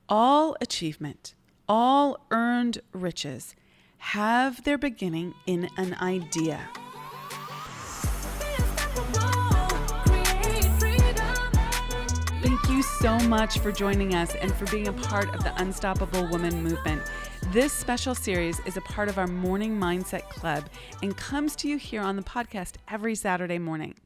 All achievement, all earned riches have their beginning in an idea. Thank you so much for joining us and for being a part of the Unstoppable Woman movement. This special series is a part of our Morning Mindset Club and comes to you here on the podcast every Saturday morning.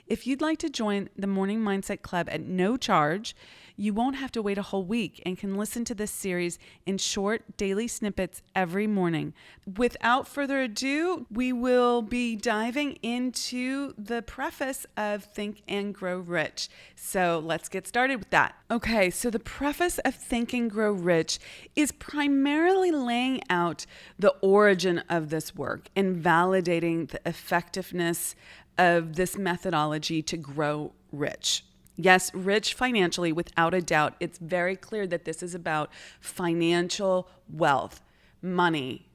If you'd like to join the Morning Mindset Club at no charge, you won't have to wait a whole week and can listen to this series in short daily snippets every morning. Without further ado, we will be diving into the preface of Think and Grow Rich. So let's get started with that. Okay, so the preface of Think and Grow Rich is primarily laying out the origin of this work and validating the effectiveness of this methodology to grow rich. Yes, rich financially, without a doubt. It's very clear that this is about financial wealth, money,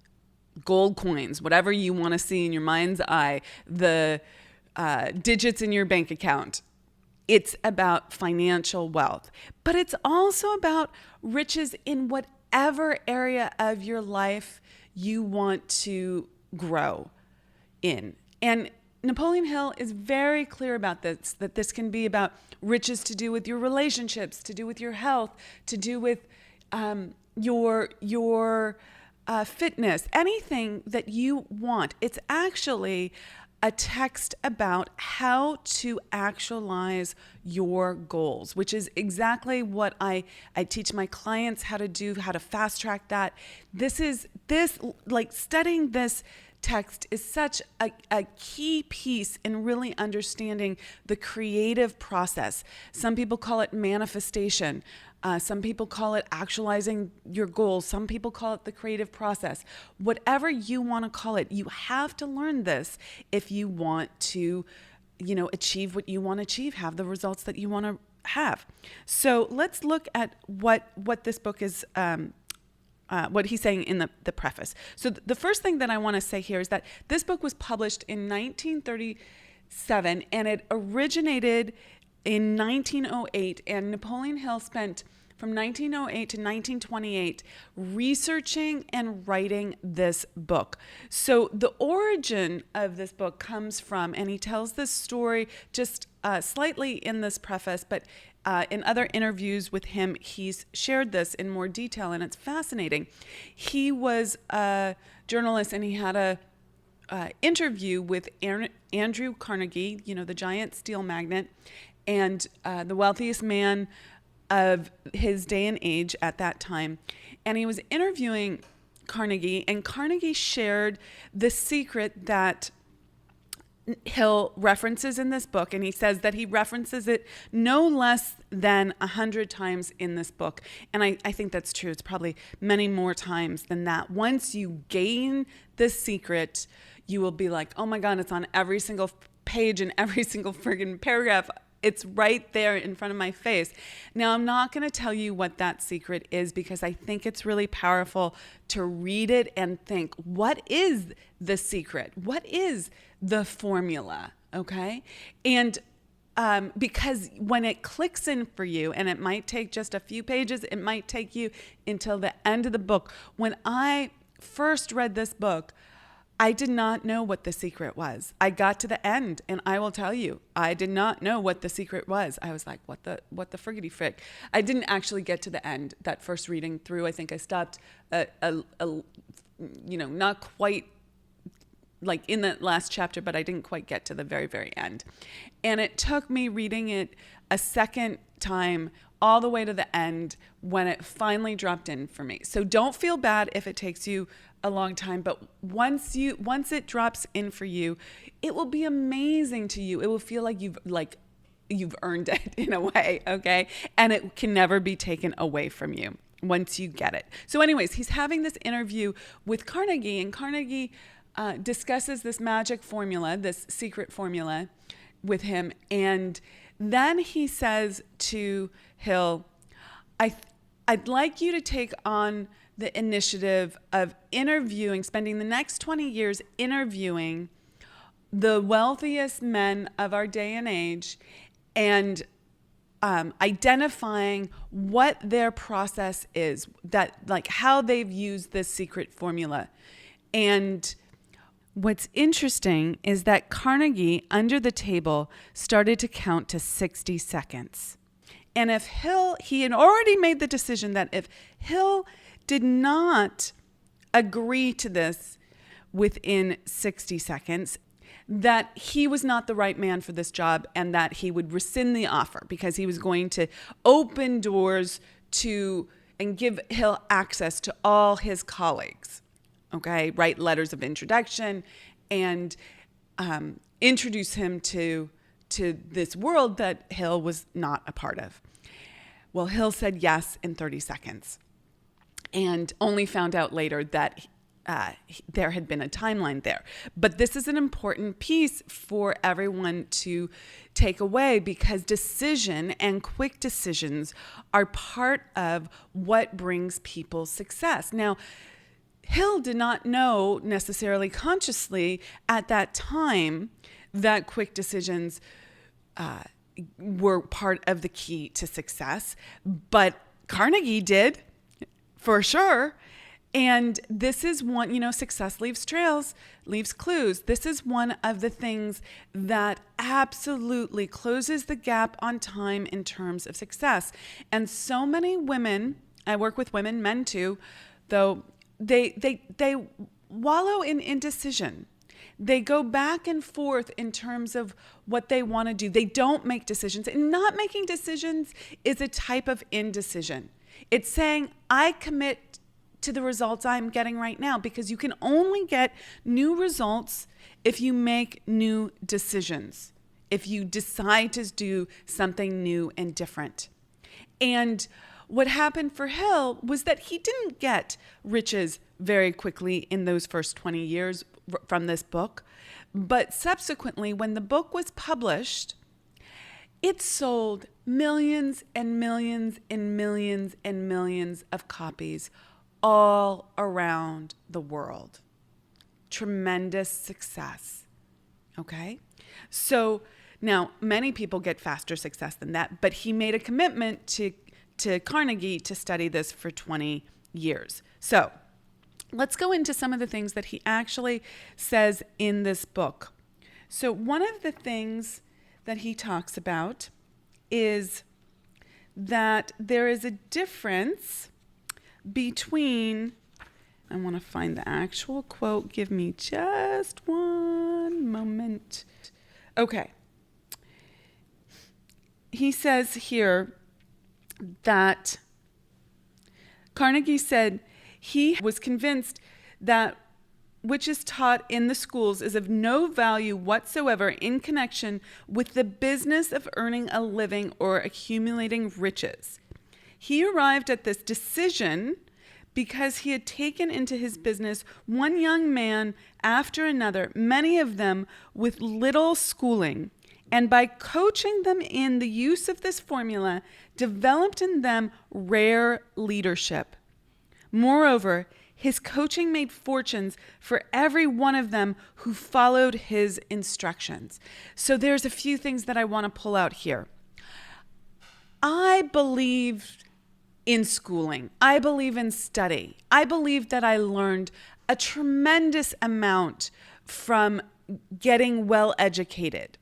gold coins, whatever you want to see in your mind's eye, the digits in your bank account. It's about financial wealth, but it's also about riches in whatever area of your life you want to grow in. And Napoleon Hill is very clear about this, that this can be about riches to do with your relationships, to do with your health, to do with your fitness, anything that you want. It's actually a text about how to actualize your goals, which is exactly what I teach my clients how to do, how to fast track that. Studying this text is such a key piece in really understanding the creative process. Some people call it manifestation. Some people call it actualizing your goals. Some people call it the creative process. Whatever you want to call it, you have to learn this if you want to, achieve what you want to achieve, have the results that you want to have. So let's look at what this book is what he's saying in the preface. So the first thing that I want to say here is that this book was published in 1937 and it originated in 1908, and Napoleon Hill spent from 1908 to 1928 researching and writing this book. So the origin of this book comes from, and he tells this story just slightly in this preface, but in other interviews with him, he's shared this in more detail, and it's fascinating. He was a journalist, and he had a interview with Andrew Carnegie, the giant steel magnate, and the wealthiest man of his day and age at that time. And he was interviewing Carnegie, and Carnegie shared the secret that Hill references in this book, and he says that he references it no less than 100 times in this book. And I think that's true. It's probably many more times than that. Once you gain this secret, you will be like, oh my God, it's on every single page and every single friggin' paragraph. It's right there in front of my face. Now, I'm not going to tell you what that secret is because I think it's really powerful to read it and think, what is the secret? What is the formula? Okay? And because when it clicks in for you, and it might take just a few pages, it might take you until the end of the book. When I first read this book, I did not know what the secret was. I got to the end, and I will tell you, I did not know what the secret was. I was like, what the friggity frick? I didn't actually get to the end that first reading through. I think I stopped, not quite like in the last chapter, but I didn't quite get to the very, very end. And it took me reading it a second time all the way to the end when it finally dropped in for me. So don't feel bad if it takes you a long time, but once it drops in for you, it will be amazing to you. It will feel like you've earned it in a way, okay? And it can never be taken away from you once you get it. So anyways, he's having this interview with Carnegie, and Carnegie discusses this magic formula, this secret formula with him. And then he says to Hill, I'd like you to take on the initiative of spending the next 20 years interviewing the wealthiest men of our day and age, and identifying what their process is, that like how they've used this secret formula. And what's interesting is that Carnegie, under the table, started to count to 60 seconds. And if he had already made the decision that if Hill did not agree to this within 60 seconds, that he was not the right man for this job and that he would rescind the offer because he was going to open doors to and give Hill access to all his colleagues. Okay, write letters of introduction and introduce him to this world that Hill was not a part of. Well, Hill said yes in 30 seconds and only found out later that there had been a timeline there. But this is an important piece for everyone to take away because decision and quick decisions are part of what brings people success. Now, Hill did not know necessarily consciously at that time that quick decisions were part of the key to success, but Carnegie did for sure. And this is one, success leaves trails, leaves clues. This is one of the things that absolutely closes the gap on time in terms of success. And so many women, I work with women, men too, though they wallow in indecision. They go back and forth in terms of what they want to do. They don't make decisions. And not making decisions is a type of indecision. It's saying, I commit to the results I'm getting right now, because you can only get new results if you make new decisions, if you decide to do something new and different. And what happened for Hill was that he didn't get riches very quickly in those first 20 years from this book. But subsequently, when the book was published, it sold millions and millions and millions and millions of copies all around the world. Tremendous success. Okay? So now many people get faster success than that, but he made a commitment to Carnegie to study this for 20 years. So let's go into some of the things that he actually says in this book. So one of the things that he talks about is that there is a difference between, I want to find the actual quote. Give me just one moment. Okay. He says here that Carnegie said he was convinced that which is taught in the schools is of no value whatsoever in connection with the business of earning a living or accumulating riches. He arrived at this decision because he had taken into his business one young man after another, many of them with little schooling, and by coaching them in the use of this formula, developed in them rare leadership. Moreover, his coaching made fortunes for every one of them who followed his instructions. So there's a few things that I want to pull out here. I believe in schooling. I believe in study. I believe that I learned a tremendous amount from getting well educated.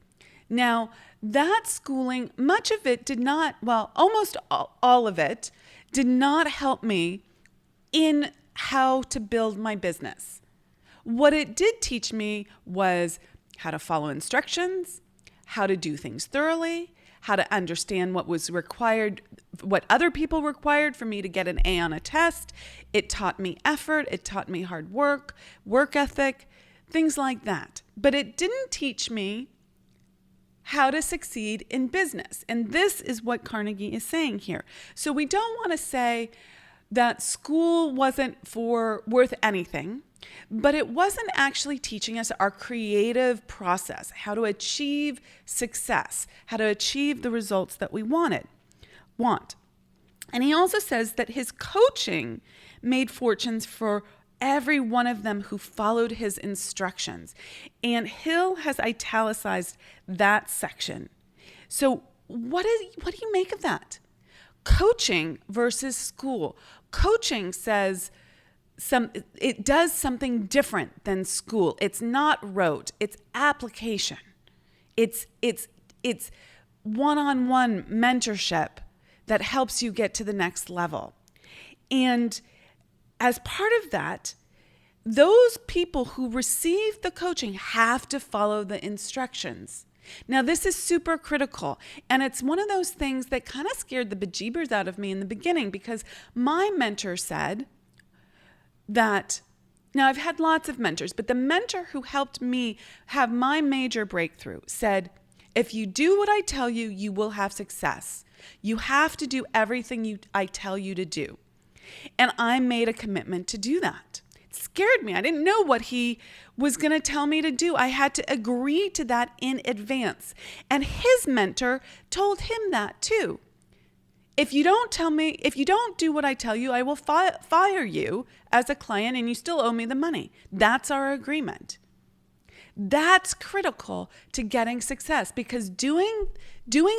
Now, that schooling, much of it did not, well, almost all of it did not help me in how to build my business. What it did teach me was how to follow instructions, how to do things thoroughly, how to understand what was required, what other people required for me to get an A on a test. It taught me effort. It taught me hard work, work ethic, things like that. But it didn't teach me how to succeed in business. And this is what Carnegie is saying here. So we don't want to say that school wasn't worth anything, but it wasn't actually teaching us our creative process, how to achieve success, how to achieve the results that we want. And he also says that his coaching made fortunes for every one of them who followed his instructions. And Hill has italicized that section. So what do you make of that? Coaching versus school. Coaching says it does something different than school. It's not rote. It's application. It's one-on-one mentorship that helps you get to the next level. And as part of that, those people who receive the coaching have to follow the instructions. Now, this is super critical, and it's one of those things that kind of scared the bejeebers out of me in the beginning, because my mentor said that, now I've had lots of mentors, but the mentor who helped me have my major breakthrough said, if you do what I tell you, you will have success. You have to do everything I tell you to do. And I made a commitment to do that. It scared me. I didn't know what he was going to tell me to do. I had to agree to that in advance. And his mentor told him that too. If you don't do what I tell you, I will fire you as a client and you still owe me the money. That's our agreement. That's critical to getting success, because doing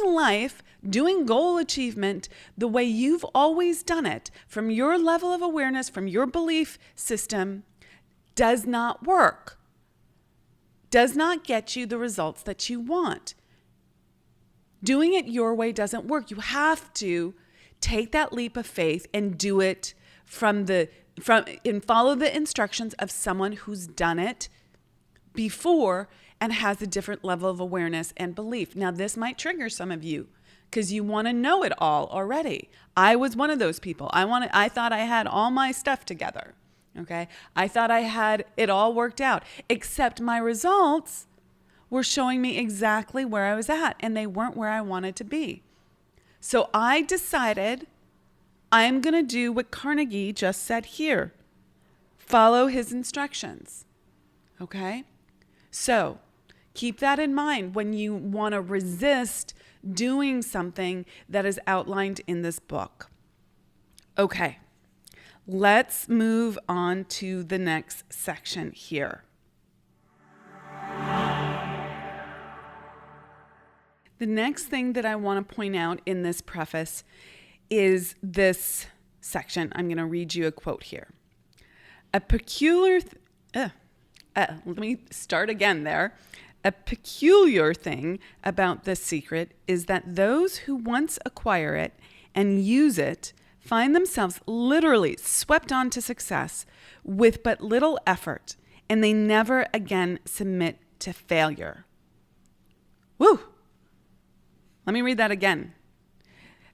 life, doing goal achievement the way you've always done it, from your level of awareness, from your belief system, does not work. Does not get you the results that you want. Doing it your way doesn't work. You have to take that leap of faith and do it and follow the instructions of someone who's done it before and has a different level of awareness and belief. Now, this might trigger some of you because you want to know it all already. I was one of those people. I thought I had all my stuff together. Okay? I thought I had it all worked out, except my results were showing me exactly where I was at, and they weren't where I wanted to be. So I decided I'm going to do what Carnegie just said here. Follow his instructions. Okay? So keep that in mind when you want to resist doing something that is outlined in this book. Okay, let's move on to the next section here. The next thing that I want to point out in this preface is this section. I'm going to read you a quote here. Let me start again there. A peculiar thing about this secret is that those who once acquire it and use it find themselves literally swept on to success with but little effort, and they never again submit to failure. Woo! Let me read that again.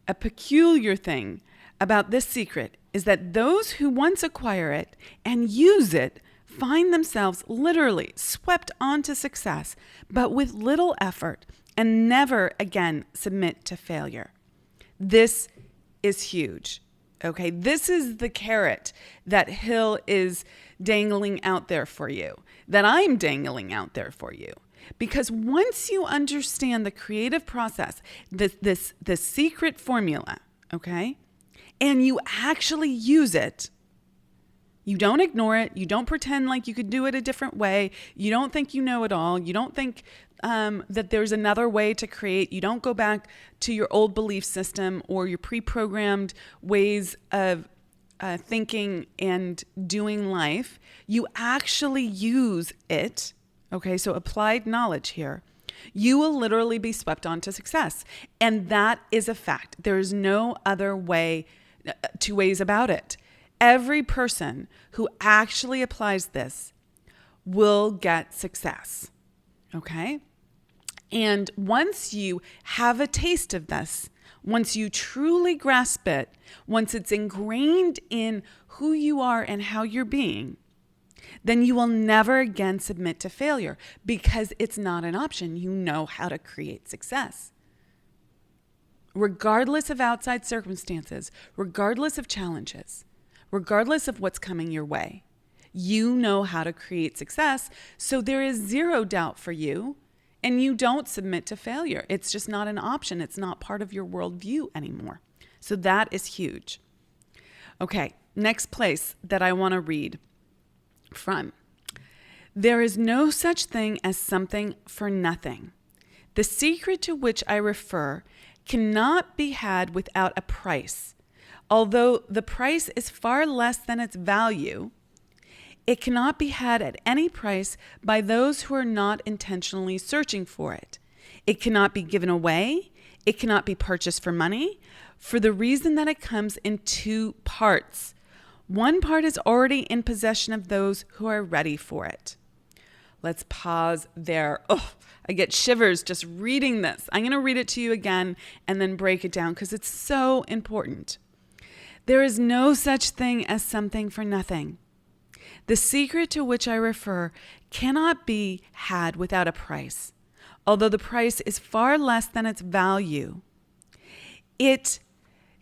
A peculiar thing about this secret is that those who once acquire it and use it find themselves literally swept onto success, but with little effort, and never again submit to failure. This is huge. Okay, this is the carrot that Hill is dangling out there for you, that I'm dangling out there for you. Because once you understand the creative process, this secret formula, okay, and you actually use it, you don't ignore it. You don't pretend like you could do it a different way. You don't think you know it all. You don't think that there's another way to create. You don't go back to your old belief system or your pre-programmed ways of thinking and doing life. You actually use it. Okay, so applied knowledge here. You will literally be swept on to success. And that is a fact. There is no other way, two ways about it. Every person who actually applies this will get success, okay? And once you have a taste of this, once you truly grasp it, once it's ingrained in who you are and how you're being, then you will never again submit to failure, because it's not an option. You know how to create success. Regardless of outside circumstances, regardless of challenges, regardless of what's coming your way, you know how to create success. So there is zero doubt for you, and you don't submit to failure. It's just not an option. It's not part of your worldview anymore. So that is huge. Okay, next place that I want to read from. There is no such thing as something for nothing. The secret to which I refer cannot be had without a price. Although the price is far less than its value, it cannot be had at any price by those who are not intentionally searching for it. It cannot be given away. It cannot be purchased for money, for the reason that it comes in two parts. One part is already in possession of those who are ready for it. Let's pause there. Oh, I get shivers just reading this. I'm going to read it to you again and then break it down because it's so important. There is no such thing as something for nothing. The secret to which I refer cannot be had without a price. Although the price is far less than its value, it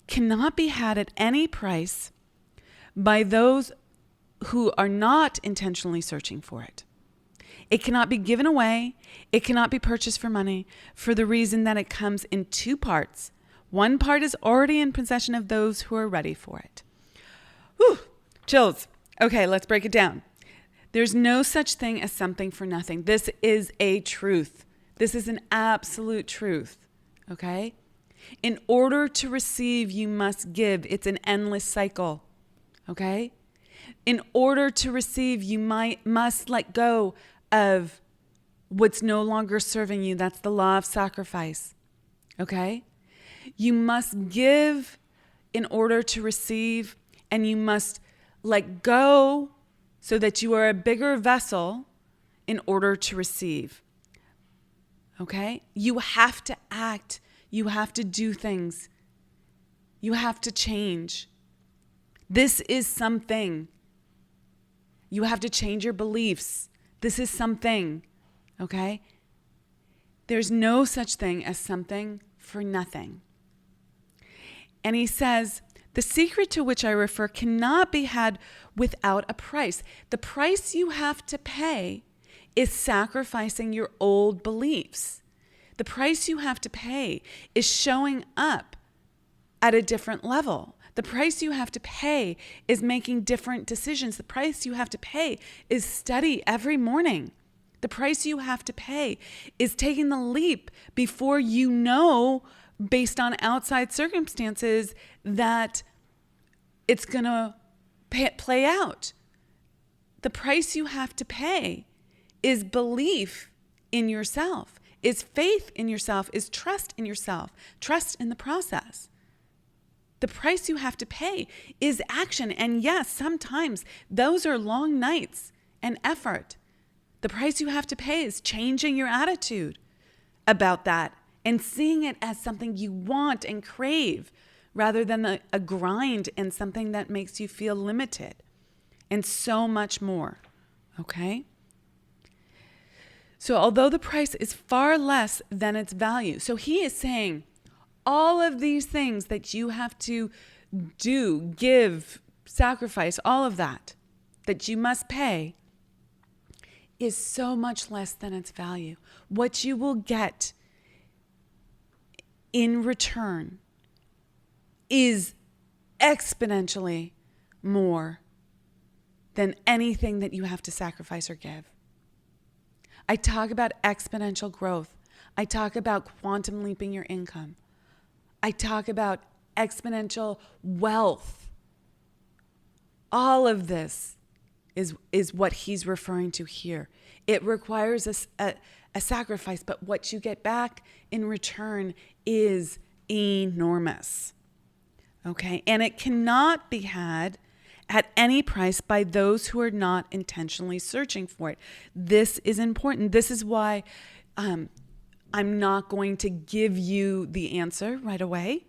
cannot be had at any price by those who are not intentionally searching for it. It cannot be given away. It cannot be purchased for money, for the reason that it comes in two parts. One part is already in possession of those who are ready for it. Whew, chills. Okay, let's break it down. There's no such thing as something for nothing. This is a truth. This is an absolute truth, okay? In order to receive, you must give. It's an endless cycle, okay? In order to receive, you must let go of what's no longer serving you. That's the law of sacrifice, okay? You must give in order to receive, and you must let go so that you are a bigger vessel in order to receive. Okay? You have to act. You have to do things. You have to change. This is something. You have to change your beliefs. This is something. Okay? There's no such thing as something for nothing. And he says, the secret to which I refer cannot be had without a price. The price you have to pay is sacrificing your old beliefs. The price you have to pay is showing up at a different level. The price you have to pay is making different decisions. The price you have to pay is study every morning. The price you have to pay is taking the leap before you know, based on outside circumstances, that it's going to play out. The price you have to pay is belief in yourself, is faith in yourself, is trust in yourself, trust in the process. The price you have to pay is action. And yes, sometimes those are long nights and effort. The price you have to pay is changing your attitude about that and seeing it as something you want and crave rather than a grind and something that makes you feel limited, and so much more, okay? So although the price is far less than its value, so he is saying all of these things that you have to do, give, sacrifice, all of that you must pay is so much less than its value. What you will get in return is exponentially more than anything that you have to sacrifice or give. I talk about exponential growth. I talk about quantum leaping your income. I talk about exponential wealth. All of this is what he's referring to here. It requires a sacrifice, but what you get back in return is enormous. Okay? And it cannot be had at any price by those who are not intentionally searching for it. This is important. This is why I'm not going to give you the answer right away.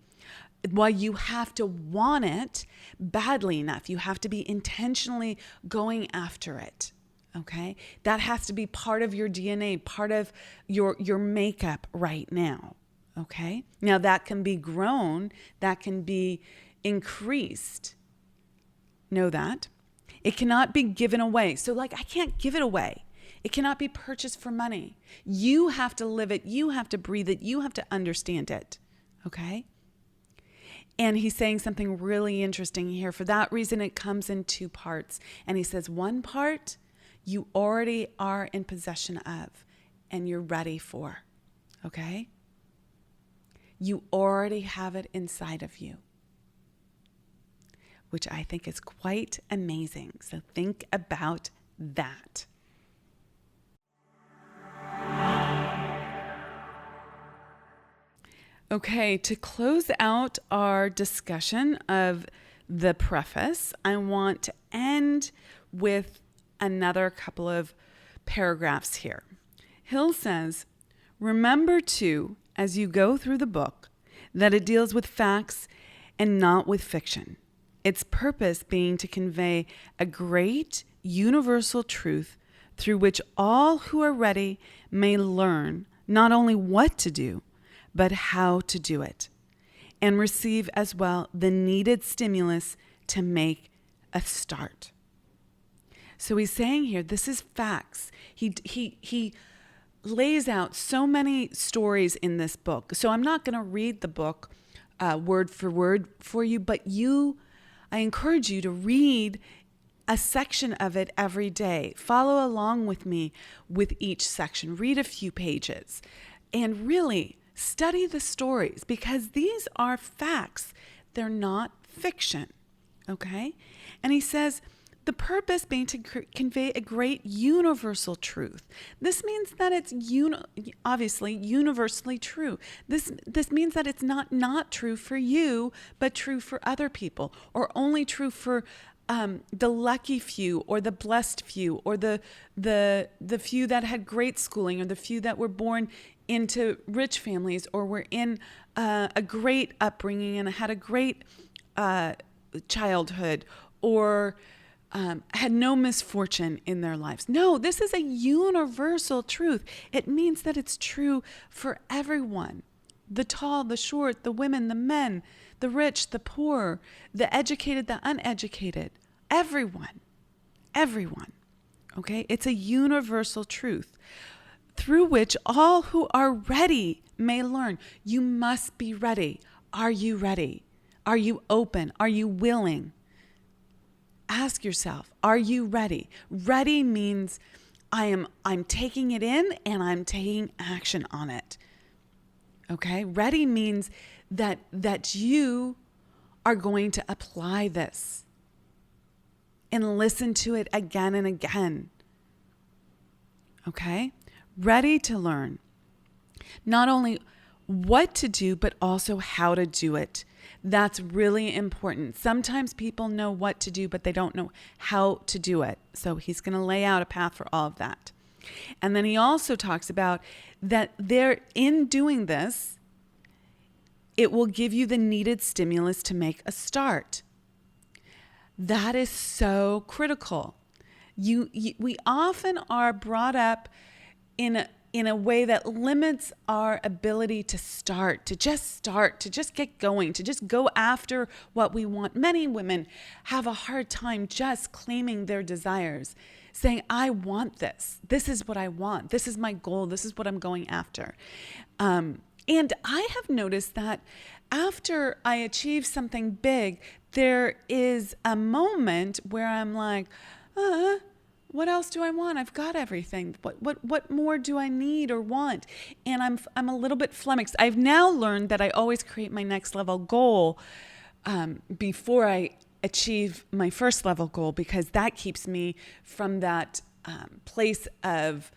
Why you have to want it badly enough. You have to be intentionally going after it. Okay? That has to be part of your DNA, part of your makeup right now. Okay? Now that can be grown, that can be increased. Know that. It cannot be given away. So I can't give it away. It cannot be purchased for money. You have to live it. You have to breathe it. You have to understand it. Okay? And he's saying something really interesting here. For that reason, it comes in two parts. And he says, one part you already are in possession of and you're ready for. Okay? You already have it inside of you, which I think is quite amazing. So think about that. Okay, to close out our discussion of the preface, I want to end with another couple of paragraphs here. Hill says, remember too, as you go through the book, that it deals with facts and not with fiction. Its purpose being to convey a great universal truth through which all who are ready may learn not only what to do, but how to do it, and receive as well the needed stimulus to make a start. So he's saying here, this is facts. He lays out so many stories in this book. So I'm not going to read the book word for word for you, but I encourage you to read a section of it every day. Follow along with me with each section. Read a few pages and really study the stories, because these are facts. They're not fiction. Okay? And he says, the purpose being to convey a great universal truth. This means that it's obviously universally true. This means that it's not true for you, but true for other people, or only true for the lucky few, or the blessed few, or the few that had great schooling, or the few that were born into rich families, or were in a great upbringing and had a great childhood, or had no misfortune in their lives. No, this is a universal truth. It means that it's true for everyone. The tall, the short, the women, the men, the rich, the poor, the educated, the uneducated. Everyone. Okay? It's a universal truth through which all who are ready may learn. You must be ready. Are you ready? Are you open? Are you willing? Ask yourself, are you ready? Ready means I'm taking it in and I'm taking action on it. Okay? Ready means that you are going to apply this and listen to it again and again. Okay? Ready to learn not only what to do, but also how to do it. That's really important. Sometimes people know what to do, but they don't know how to do it. So he's going to lay out a path for all of that. And then he also talks about that in doing this, it will give you the needed stimulus to make a start. That is so critical. We often are brought up in a way that limits our ability to just get going, to just go after what we want. Many women have a hard time just claiming their desires, saying, I want this. This is what I want. This is my goal. This is what I'm going after. And I have noticed that after I achieve something big, there is a moment where I'm like, what else do I want? I've got everything. What more do I need or want? And I'm a little bit flummoxed. I've now learned that I always create my next level goal before I achieve my first level goal, because that keeps me from that place of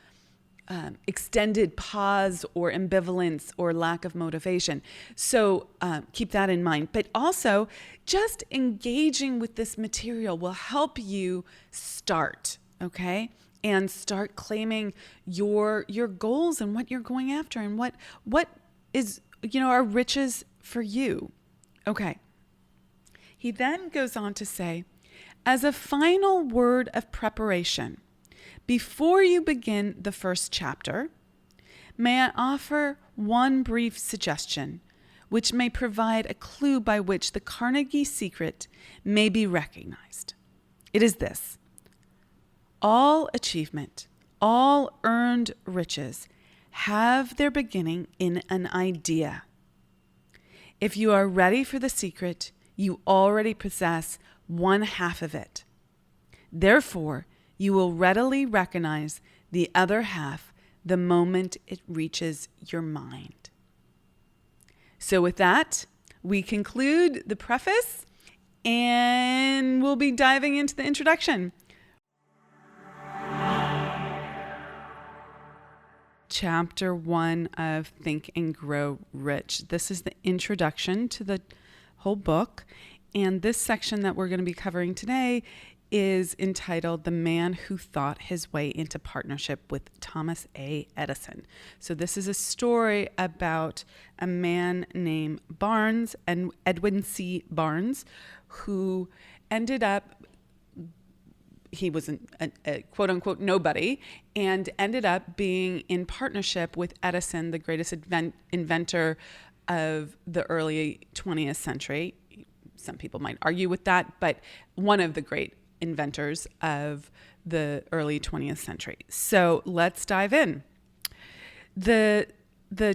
extended pause or ambivalence or lack of motivation. So keep that in mind. But also, just engaging with this material will help you start. Okay? And start claiming your goals and what you're going after and what is, are riches for you. Okay. He then goes on to say, as a final word of preparation, before you begin the first chapter, may I offer one brief suggestion which may provide a clue by which the Carnegie Secret may be recognized. It is this. All achievement, all earned riches have their beginning in an idea. If you are ready for the secret, you already possess one half of it. Therefore, you will readily recognize the other half the moment it reaches your mind. So with that, we conclude the preface and we'll be diving into the introduction. Chapter 1 of Think and Grow Rich. This is the introduction to the whole book. And this section that we're going to be covering today is entitled The Man Who Thought His Way into Partnership with Thomas A. Edison. So this is a story about a man named Barnes, and Edwin C. Barnes, who ended up, he was a quote unquote nobody, and ended up being in partnership with Edison, the greatest inventor of the early 20th century. Some people might argue with that, but one of the great inventors of the early 20th century. So let's dive in. The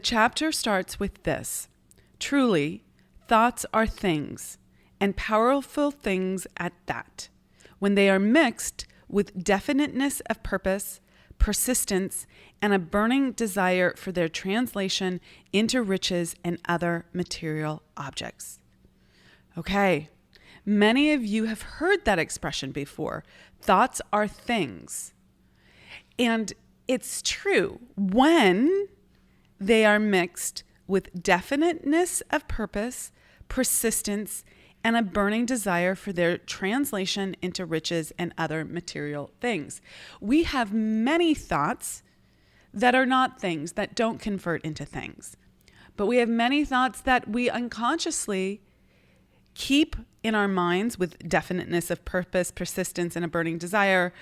chapter starts with this: truly, thoughts are things, and powerful things at that, when they are mixed with definiteness of purpose, persistence, and a burning desire for their translation into riches and other material objects. Okay, many of you have heard that expression before. Thoughts are things. And it's true when they are mixed with definiteness of purpose, persistence, and a burning desire for their translation into riches and other material things. We have many thoughts that are not things, that don't convert into things. But we have many thoughts that we unconsciously keep in our minds with definiteness of purpose, persistence, and a burning desire,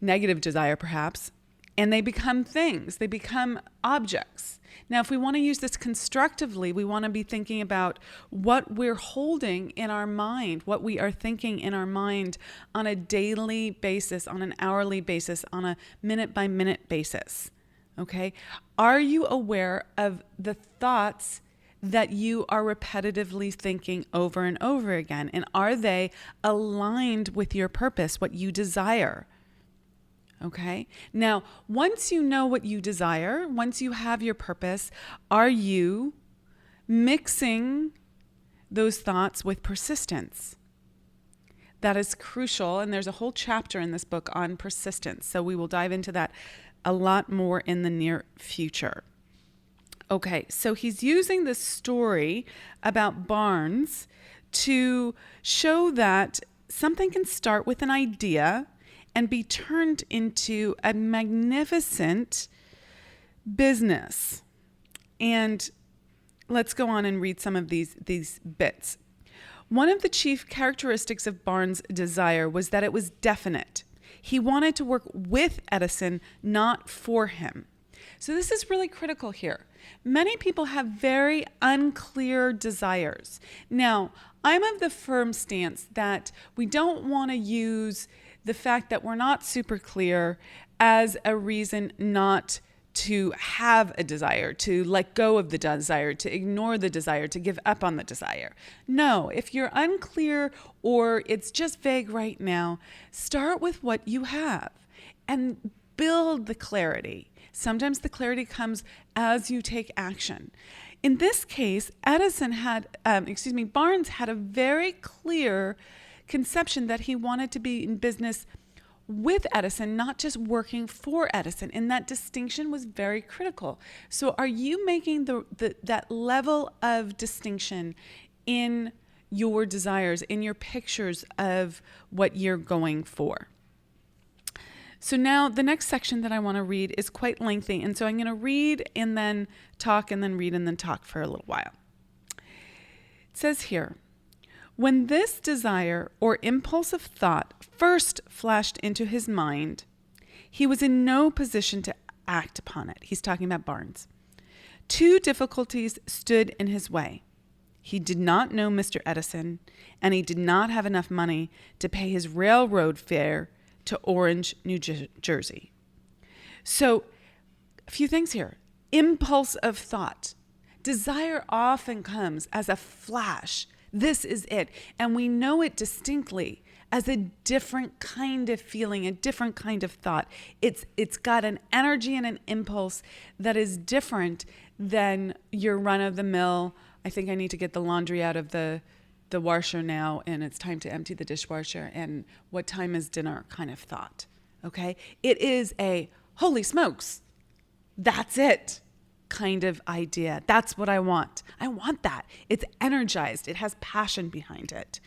negative desire perhaps, and they become things, they become objects. Now, if we want to use this constructively, we want to be thinking about what we're holding in our mind, what we are thinking in our mind on a daily basis, on an hourly basis, on a minute-by-minute basis, okay? Are you aware of the thoughts that you are repetitively thinking over and over again? And are they aligned with your purpose, what you desire? Okay. Now, once you know what you desire, once you have your purpose, are you mixing those thoughts with persistence? That is crucial. And there's a whole chapter in this book on persistence. So we will dive into that a lot more in the near future. Okay, so he's using this story about Barnes to show that something can start with an idea and be turned into a magnificent business. And let's go on and read some of these bits. One of the chief characteristics of Barnes' desire was that it was definite. He wanted to work with Edison, not for him. So this is really critical here. Many people have very unclear desires. Now, I'm of the firm stance that we don't want to use the fact that we're not super clear as a reason not to have a desire, to let go of the desire, to ignore the desire, to give up on the desire. No, if you're unclear or it's just vague right now, start with what you have and build the clarity. Sometimes the clarity comes as you take action. In this case, Barnes had a very clear conception that he wanted to be in business with Edison, not just working for Edison. And that distinction was very critical. So are you making that level of distinction in your desires, in your pictures of what you're going for? So now the next section that I want to read is quite lengthy. And so I'm going to read and then talk and then read and then talk for a little while. It says here, when this desire or impulse of thought first flashed into his mind, he was in no position to act upon it. He's talking about Barnes. Two difficulties stood in his way. He did not know Mr. Edison, and he did not have enough money to pay his railroad fare to Orange, New Jersey. So, a few things here. Impulse of thought. Desire often comes as a flash, This is it. And we know it distinctly as a different kind of feeling, a different kind of thought. It's got an energy and an impulse that is different than your run-of-the-mill, I think I need to get the laundry out of the washer now, and it's time to empty the dishwasher, and what time is dinner kind of thought, okay? It is a, holy smokes, that's it kind of idea. That's what I want. I want that. It's energized. It has passion behind it.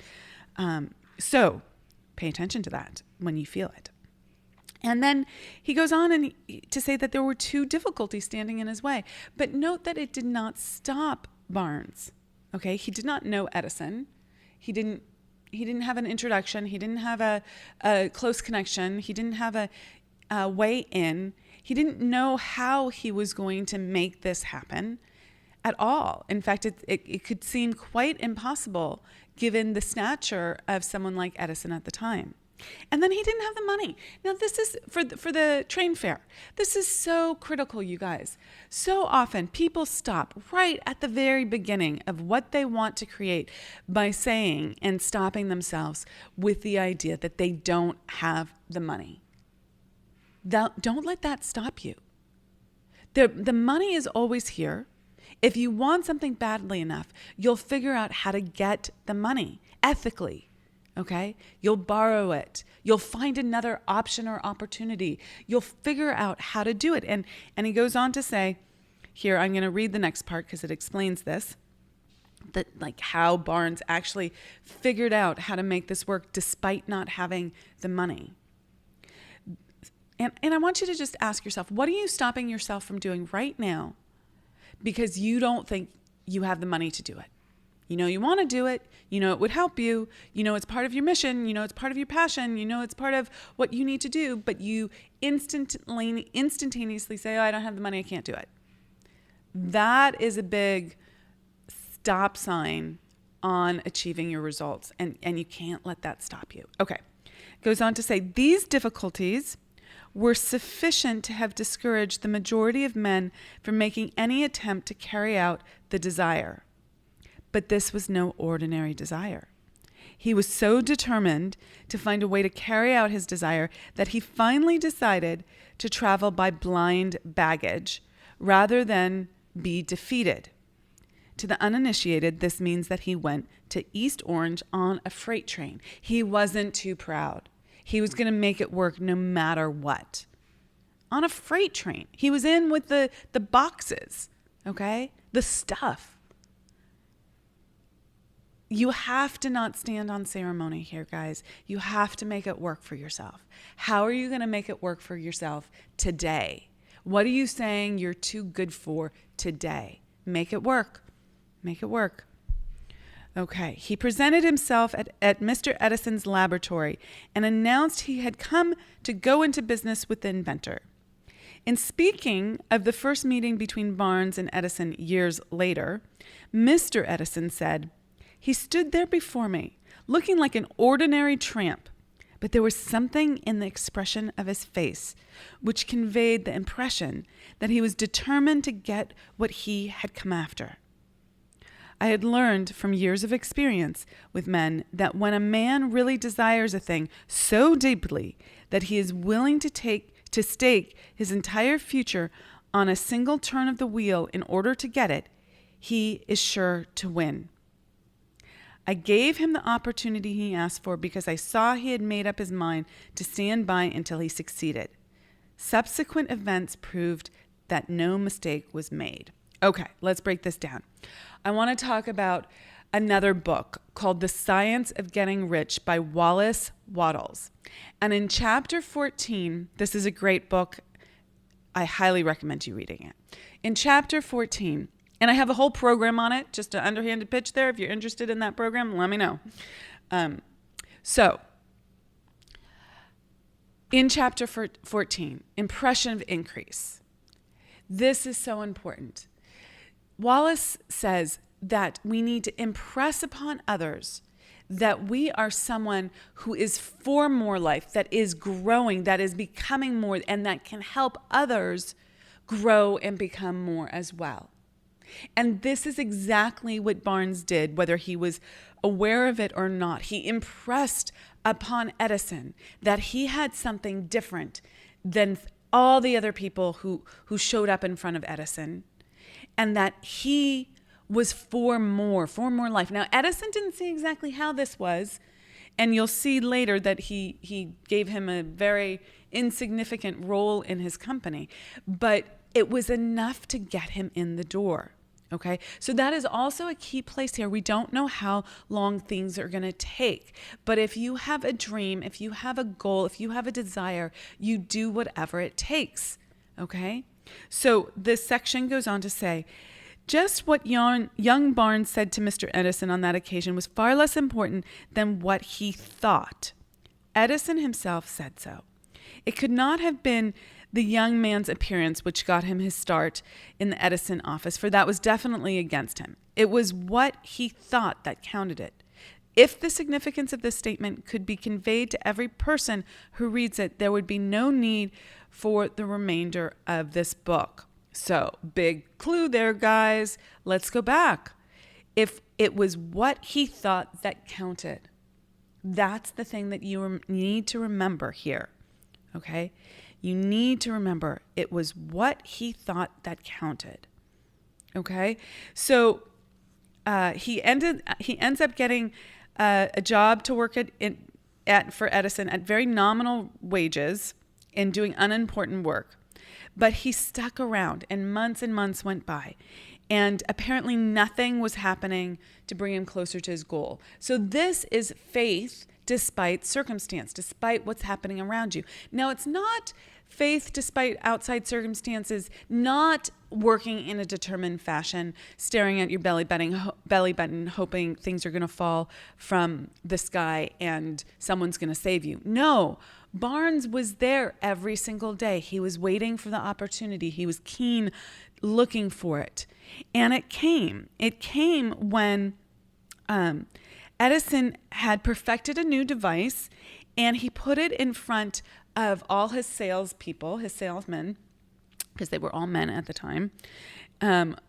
So pay attention to that when you feel it. And then he goes on to say that there were two difficulties standing in his way. But note that it did not stop Barnes. Okay, he did not know Edison. He didn't have an introduction. He didn't have a close connection. He didn't have a way in. He didn't know how he was going to make this happen at all. In fact, it could seem quite impossible given the stature of someone like Edison at the time. And then he didn't have the money. Now, this is for the train fare. This is so critical, you guys. So often people stop right at the very beginning of what they want to create by saying and stopping themselves with the idea that they don't have the money. Don't let that stop you. The money is always here. If you want something badly enough, you'll figure out how to get the money ethically. Okay? You'll borrow it. You'll find another option or opportunity. You'll figure out how to do it. And he goes on to say, here, I'm going to read the next part because it explains this, that like how Barnes actually figured out how to make this work despite not having the money. And I want you to just ask yourself, what are you stopping yourself from doing right now because you don't think you have the money to do it? You know you want to do it. You know it would help you. You know it's part of your mission. You know it's part of your passion. You know it's part of what you need to do. But you instantaneously say, oh, I don't have the money. I can't do it. That is a big stop sign on achieving your results. And you can't let that stop you. Okay. Goes on to say, these difficulties were sufficient to have discouraged the majority of men from making any attempt to carry out the desire. But this was no ordinary desire. He was so determined to find a way to carry out his desire that he finally decided to travel by blind baggage rather than be defeated. To the uninitiated, this means that he went to East Orange on a freight train. He wasn't too proud. He was going to make it work no matter what. On a freight train. He was in with the boxes, okay? The stuff. You have to not stand on ceremony here, guys. You have to make it work for yourself. How are you going to make it work for yourself today? What are you saying you're too good for today? Make it work. Make it work. Okay. He presented himself at Mr. Edison's laboratory and announced he had come to go into business with the inventor. In speaking of the first meeting between Barnes and Edison years later, Mr. Edison said, he stood there before me, looking like an ordinary tramp, but there was something in the expression of his face which conveyed the impression that he was determined to get what he had come after. I had learned from years of experience with men that when a man really desires a thing so deeply that he is willing to stake his entire future on a single turn of the wheel in order to get it, he is sure to win. I gave him the opportunity he asked for because I saw he had made up his mind to stand by until he succeeded. Subsequent events proved that no mistake was made. Okay, let's break this down. I want to talk about another book called The Science of Getting Rich by Wallace Wattles. And in chapter 14, this is a great book. I highly recommend you reading it. In chapter 14, and I have a whole program on it, just an underhanded pitch there. If you're interested in that program, let me know. So, in chapter 14, impression of increase. This is so important. Wallace says that we need to impress upon others that we are someone who is for more life, that is growing, that is becoming more, and that can help others grow and become more as well. And this is exactly what Barnes did, whether he was aware of it or not, he impressed upon Edison that he had something different than all the other people who showed up in front of Edison, and that he was for more life. Now, Edison didn't see exactly how this was, and you'll see later that he gave him a very insignificant role in his company, but it was enough to get him in the door. Okay, so that is also a key place here. We don't know how long things are going to take, but if you have a dream, if you have a goal, if you have a desire, you do whatever it takes. Okay, so this section goes on to say, just what young Barnes said to Mr. Edison on that occasion was far less important than what he thought. Edison himself said so. It could not have been the young man's appearance which got him his start in the Edison office, for that was definitely against him. It was what he thought that counted it. If the significance of this statement could be conveyed to every person who reads it, there would be no need for the remainder of this book. So, big clue there, guys. Let's go back. If it was what he thought that counted, that's the thing that you need to remember here. Okay? You need to remember it was what he thought that counted. Okay? So he ends up getting a job to work for Edison at very nominal wages and doing unimportant work. But he stuck around, and months went by. And apparently nothing was happening to bring him closer to his goal. So this is faith despite circumstance, despite what's happening around you. Now, it's not faith despite outside circumstances, not working in a determined fashion, staring at your belly button, hoping things are going to fall from the sky and someone's going to save you. No, Barnes was there every single day. He was waiting for the opportunity. He was keen, looking for it. And it came. It came when Edison had perfected a new device, and he put it in front of all his salespeople, his salesmen, because they were all men at the time. And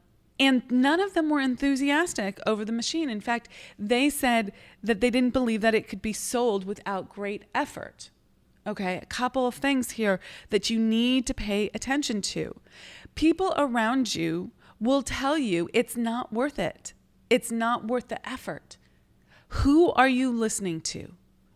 none of them were enthusiastic over the machine. In fact, they said that they didn't believe that it could be sold without great effort. Okay, a couple of things here that you need to pay attention to. People around you will tell you it's not worth it. It's not worth the effort. Who are you listening to?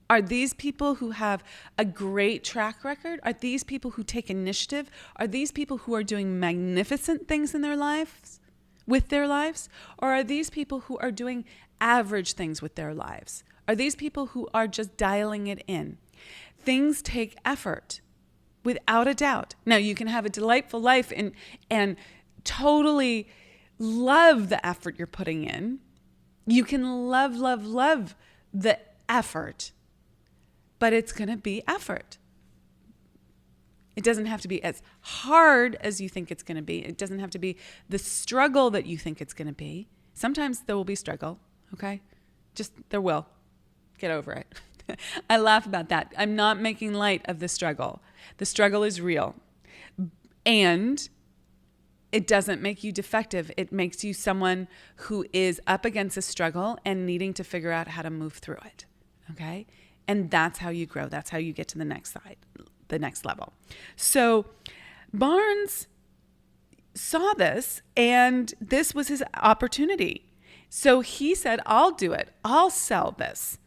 Are these people who have a great track record? Are these people who take initiative? Are these people who are doing magnificent things in their lives, with their lives? Or are these people who are doing average things with their lives? Are these people who are just dialing it in? Things take effort, without a doubt. Now, you can have a delightful life and totally love the effort you're putting in. You can love the effort, but it's going to be effort. It doesn't have to be as hard as you think it's going to be. It doesn't have to be the struggle that you think it's going to be. Sometimes there will be struggle, okay? Just there will. Get over it. I laugh about that. I'm not making light of the struggle. The struggle is real. And it doesn't make you defective. It makes you someone who is up against a struggle and needing to figure out how to move through it. Okay? And that's how you grow. That's how you get to the next side, the next level. So Barnes saw this, and this was his opportunity. So he said, I'll do it. I'll sell this.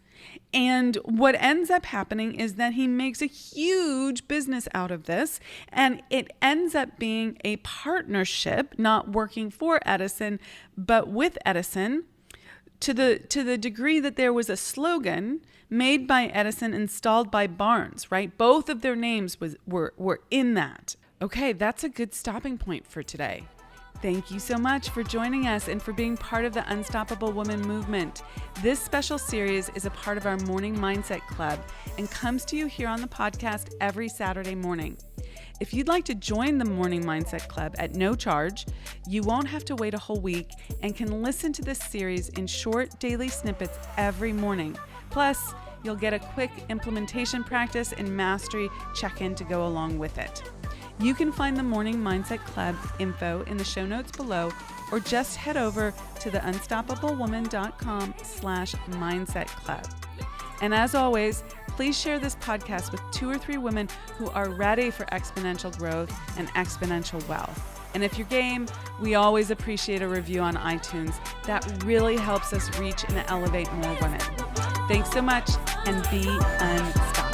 And what ends up happening is that he makes a huge business out of this, and it ends up being a partnership, not working for Edison, but with Edison, to the degree that there was a slogan made by Edison, installed by Barnes, right? Both of their names were in that. Okay, that's a good stopping point for today. Thank you so much for joining us and for being part of the Unstoppable Woman movement. This special series is a part of our Morning Mindset Club and comes to you here on the podcast every Saturday morning. If you'd like to join the Morning Mindset Club at no charge, you won't have to wait a whole week and can listen to this series in short daily snippets every morning. Plus, you'll get a quick implementation practice and mastery check-in to go along with it. You can find the Morning Mindset Club info in the show notes below, or just head over to theunstoppablewoman.com/mindset club. And as always, please share this podcast with 2 or 3 women who are ready for exponential growth and exponential wealth. And if you're game, we always appreciate a review on iTunes. That really helps us reach and elevate more women. Thanks so much, and be unstoppable.